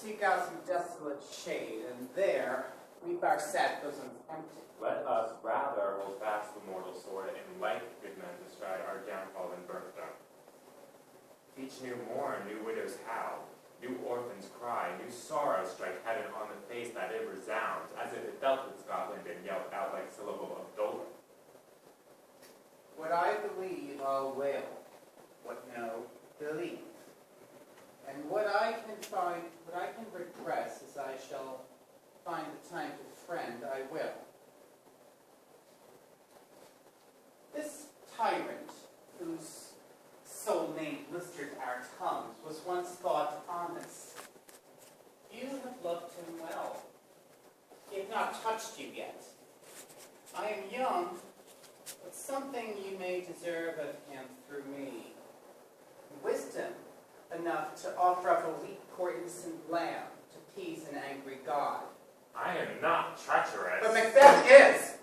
seek out some desolate shade, and there weep our sad bosoms empty. Let us rather hold fast the mortal sword, and like good men bestride our downfall and birthday. Each new morn, new widows howl, new orphans cry, new sorrows strike heaven on the face that it resounds, as if it felt in Scotland and yelled out like syllable of dolor. What I believe, I'll wail. What no, believe. And what I can redress, as I shall find the time to friend, I will. This tyrant, whose sole name blistered our tongues, was once thought honest. You have loved him well. He had not touched you yet. I am young, but something you may deserve of him through me. Wisdom enough to offer up a weak, poor, innocent lamb to appease an angry god. I am not treacherous. But Macbeth is!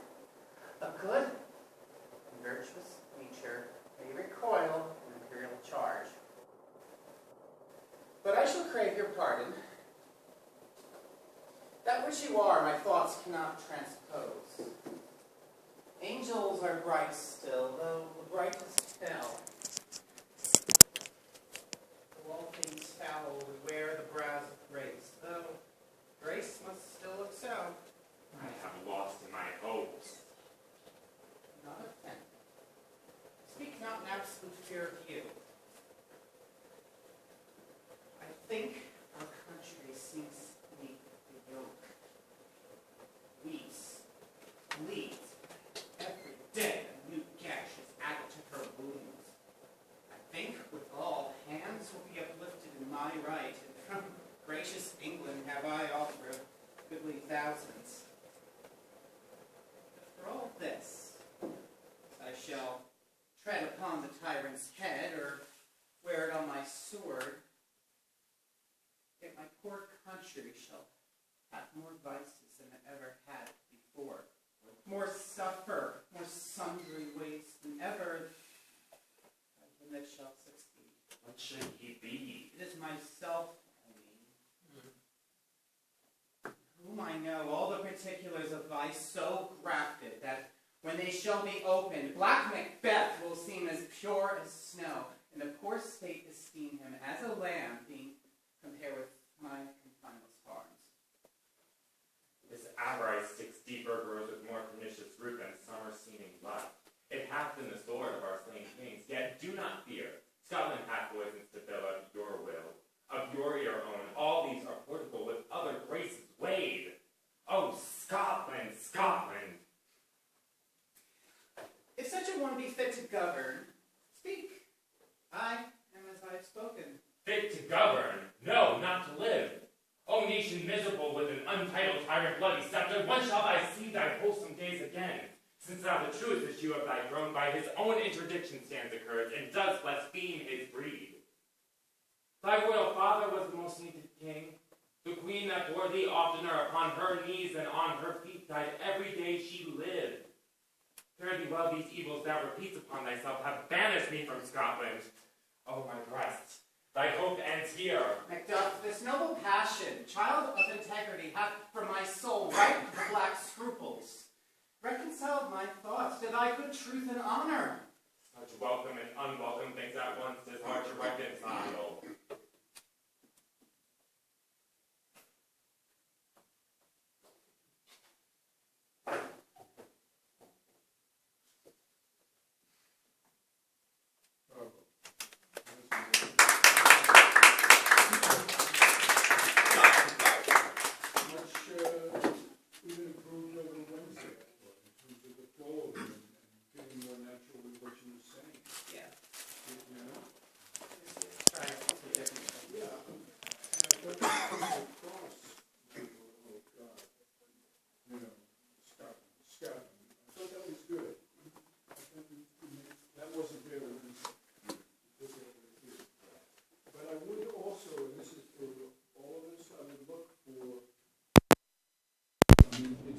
A good and virtuous nature may recoil an imperial charge. But I shall crave your pardon. That which you are, my thoughts cannot transpose. Angels are bright still, though the brightest fell. All things foul would wear the brows of grace, though grace must still excel. I have lost in my hopes. Not offended. Speak not in absolute fear of you. I think our country sinks beneath the yoke. Weeps, bleeds. Every day a new gash is added to her wounds. I think with all hands will be uplifted in my right, and from gracious England have I offered goodly thousands. But for all this, I shall tread upon the tyrant's head, or wear it on my sword, yet my poor country shall have more vices than it ever had before. More suffer, more sundry ways than ever, and that shall succeed. What should he be? It is myself, I mean. Whom I know all the particulars of vice so grafted that when they shall be opened, Black Macbeth will seem as pure as snow, and the poor state esteem him as a lamb being compared with my confineless farms. This avarice sticks deeper, grows with more pernicious root than summer seeming lust. It hath been the sword of our slain kings, yet do not fear. Scotland hath poisons to fill of your will, of your ear own. All these are portable with other graces weighed. Oh, Scotland, Scotland! If such a one be fit to govern, speak. I am as I have spoken. Fit to govern? No, not to live. O nation miserable with an untitled tyrant bloody scepter, when shall I see thy wholesome days again? Since thou the truest issue of thy throne by his own interdiction stands accursed, and does blaspheme his breed. Thy royal father was the most sainted king. The queen that bore thee oftener upon her knees than on her feet died every day she lived. Fare thee well, these evils thou repeats upon thyself have banished me from Scotland. O my breast, thy hope ends here. Macduff, this noble passion, child of integrity, hath from my soul ripened the black scruples. Reconciled my thoughts to thy good truth and honor. Such welcome and unwelcome things at once, 'tis hard to reconcile.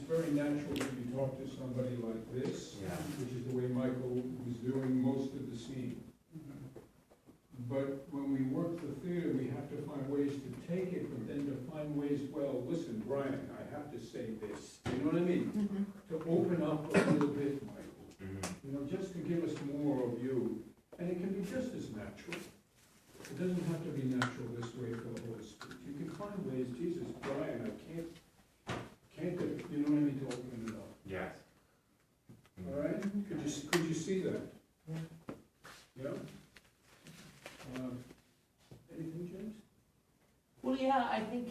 Very natural when you talk to somebody like this, which is the way Michael was doing most of the scene. But when we work the theater, we have to find ways to take it, but then to find find ways, well, listen, Brian, I have to say this, you know what I mean? To open up a little bit, Michael, you know, just to give us more of you, and it can be just as natural. It doesn't have to be natural this way for the whole speech. You can find ways, Jesus, Brian, I can't do it, you know what I mean, to open it up. Yes. All right? Could you see that? Yeah? Anything, James? Well, yeah, I think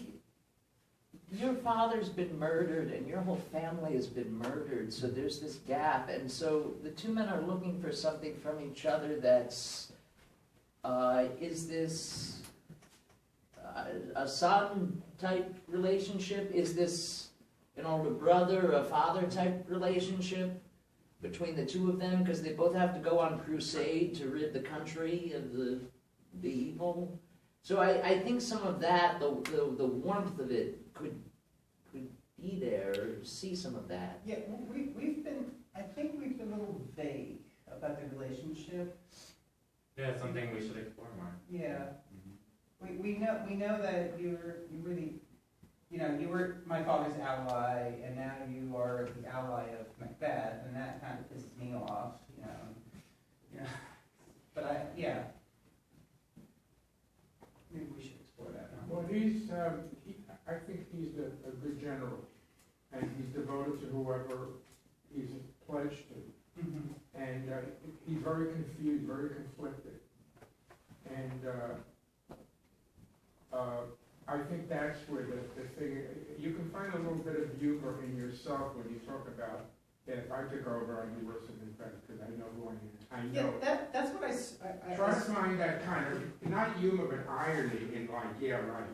your father's been murdered and your whole family has been murdered, so there's this gap. And so the two men are looking for something from each other that's, is this a son-type relationship? Is this an older brother, a father-type relationship between the two of them? Because they both have to go on crusade to rid the country of the evil. So I think some of that, the warmth of it could be there, or see some of that. Yeah, well, I think we've been a little vague about the relationship. Yeah, it's something we should explore more. Yeah. We know that you really, you were my father's ally, and now you are the ally of Macbeth, and that kind of pisses me off, But maybe we should explore that. Well, I think he's a good general, and he's devoted to whoever he's pledged to. Mm-hmm. And he's very confused, very conflicted. And I think that's where the thing, you can find a little bit of humor in yourself when you talk about, if I took over, I'd be worse than Macbeth, because I know who I am. I know. Yeah, that's what I Try to find that kind of, not humor, but irony in like, yeah, right,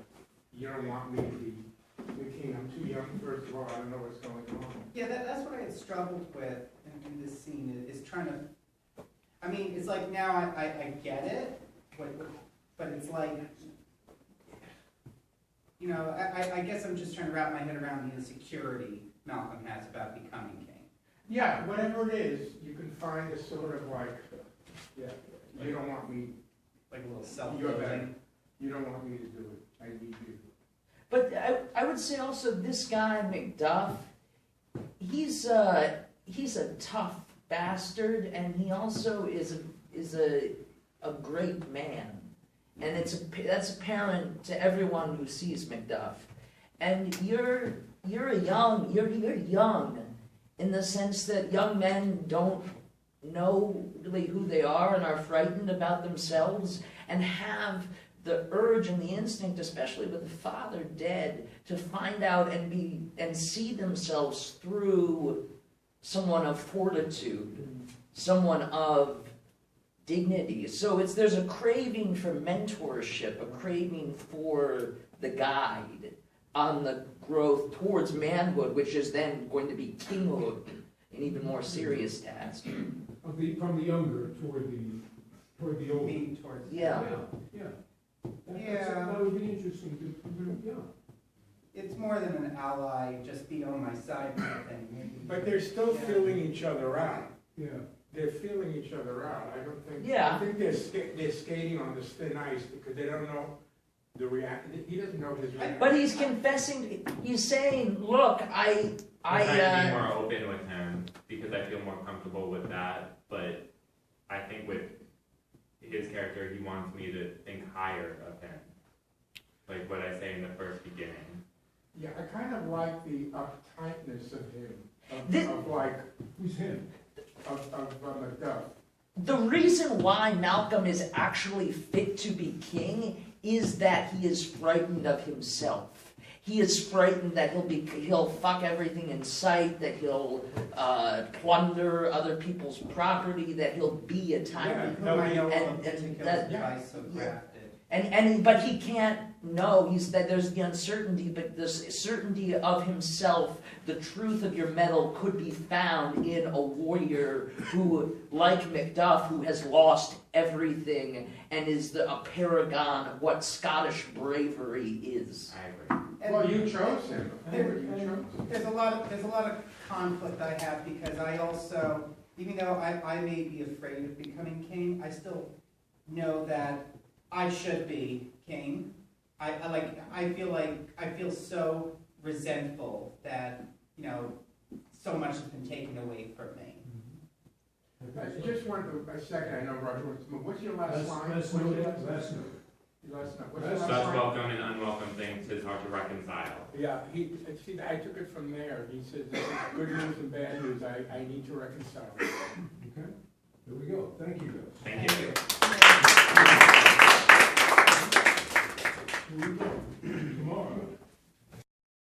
you don't want me to be the king, I'm too young, first of all, I don't know what's going on. Yeah, that's what I had struggled with in this scene, is trying to, I mean, it's like now I get it, but it's like, I guess I'm just trying to wrap my head around the insecurity Malcolm has about becoming king. Yeah, whatever it is, you can find a sort of like, yeah, you don't want me, Like a little you're better, self-loathing. you don't want me to do it, I need you. But I would say also this guy, Macduff, he's a tough bastard, and he also is a great man. And that's apparent to everyone who sees Macduff. And you're young in the sense that young men don't know really who they are and are frightened about themselves and have the urge and the instinct, especially with the father dead, to find out and see themselves through someone of fortitude, someone of dignity. So there's a craving for mentorship, a craving for the guide on the growth towards manhood, which is then going to be kinghood, an even more serious task. From the younger toward the older. Leaning towards Yeah. Yeah. Yeah. That would be interesting to, yeah. It's more than an ally, just be on my side kind of thing. Maybe. But they're still Yeah. feeling each other out. Yeah. They're feeling each other out. I don't think. Yeah. I think they're skating on this thin ice because they don't know the reaction. He doesn't know his reaction. But he's confessing, he's saying, look, I'm trying to be more open with him because I feel more comfortable with that. But I think with his character, he wants me to think higher of him, like what I say in the first beginning. Yeah, I kind of like the uptightness of him, Who's him? of Macduff. The reason why Malcolm is actually fit to be king is that he is frightened of himself. He is frightened that he'll fuck everything in sight, that he'll plunder other people's property, that he'll be a tyrant. Who I know and- of and particular that- advice so yeah. crafted. But he can't know. There's the uncertainty, but the certainty of himself, the truth of your mettle could be found in a warrior who, like Macduff, who has lost everything and is a paragon of what Scottish bravery is. I agree. And Well, you chose him. There- You chose him. There's a lot of conflict I have because I also, even though I may be afraid of becoming king, I still know that I should be king. I feel so resentful that, you know, so much has been taken away from me. I just want a second, I know Roger wants to move. What's your last line? Last note. Your last note. What's your last Such line? welcome and unwelcome things is hard to reconcile. Yeah, see, I took it from there. He says, this is good news and bad news. I need to reconcile. Okay, there we go. Thank you, guys. Thank you.